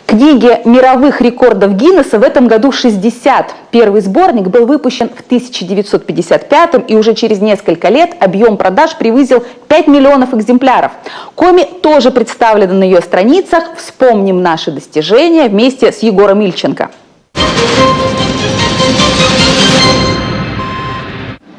Книге мировых рекордов Гиннесса в этом году 60. Первый сборник был выпущен в 1955 и уже через несколько лет объем продаж превысил 5 миллионов экземпляров. Коми тоже представлена на ее страницах. Вспомним наши достижения вместе с Егором Ильченко.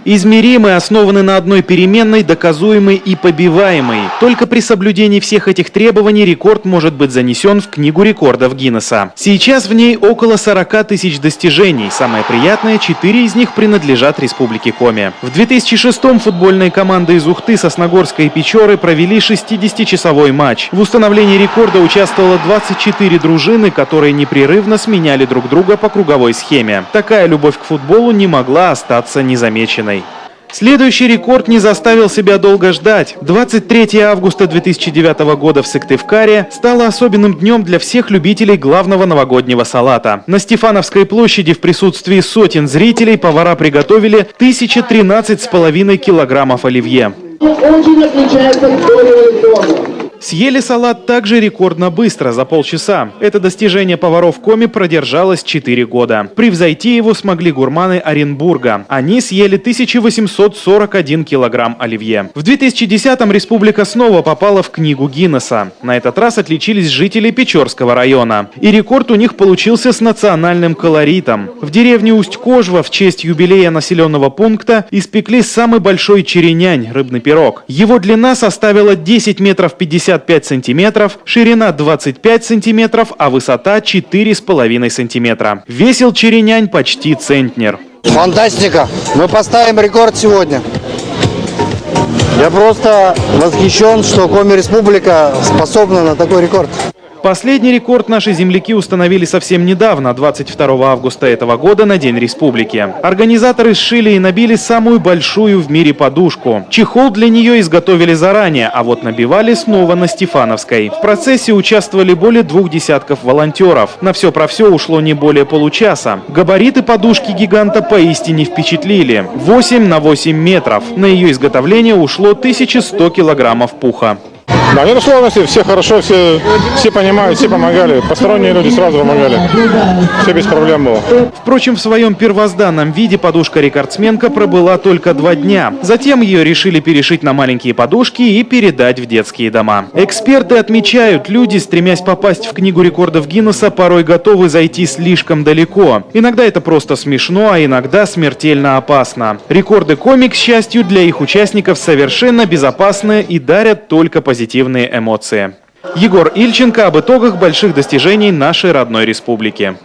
Измеримый, основаны на одной переменной, доказуемой и побиваемой. Только при соблюдении всех этих требований рекорд может быть занесен в Книгу рекордов Гиннесса. Сейчас в ней около 40 тысяч достижений. Самое приятное, 4 из них принадлежат Республике Коми. В 2006-м футбольные команды из Ухты, Сосногорска и Печоры провели 60-часовой матч. В установлении рекорда участвовало 24 дружины, которые непрерывно сменяли друг друга по круговой схеме. Такая любовь к футболу не могла остаться незамеченной. Следующий рекорд не заставил себя долго ждать. 23 августа 2009 года в Сыктывкаре стало особенным днем для всех любителей главного новогоднего салата. На Стефановской площади в присутствии сотен зрителей повара приготовили 1013,5 килограммов оливье. Очень отличается от более дома. Съели салат также рекордно быстро, за полчаса. Это достижение поваров Коми продержалось 4 года. Превзойти его смогли гурманы Оренбурга. Они съели 1841 килограмм оливье. В 2010-м республика снова попала в Книгу Гиннесса. На этот раз отличились жители Печорского района. И рекорд у них получился с национальным колоритом. В деревне Усть-Кожва в честь юбилея населенного пункта испекли самый большой черенянь – рыбный пирог. Его длина составила 10 метров 55 сантиметров, ширина 25 сантиметров, а высота 4,5 сантиметра. Весил черенянь почти центнер. Фантастика! Мы поставим рекорд сегодня. Я просто восхищен, что Коми Республика способна на такой рекорд. Последний рекорд наши земляки установили совсем недавно, 22 августа этого года, на День Республики. Организаторы сшили и набили самую большую в мире подушку. Чехол для нее изготовили заранее, а вот набивали снова на Стефановской. В процессе участвовали более 2 десятков волонтеров. На все про все ушло не более получаса. Габариты подушки гиганта поистине впечатлили. 8 на 8 метров. На ее изготовление ушло 1100 килограммов пуха. Да, нет сложностей, все хорошо, все понимают, все помогали. Посторонние люди сразу помогали. Все без проблем было. Впрочем, в своем первозданном виде подушка-рекордсменка пробыла только 2 дня. Затем ее решили перешить на маленькие подушки и передать в детские дома. Эксперты отмечают, люди, стремясь попасть в Книгу рекордов Гиннесса, порой готовы зайти слишком далеко. Иногда это просто смешно, а иногда смертельно опасно. Рекорды Коми, к счастью, для их участников совершенно безопасны и дарят только позитивные эмоции. Егор Ильченко об итогах больших достижений нашей родной республики.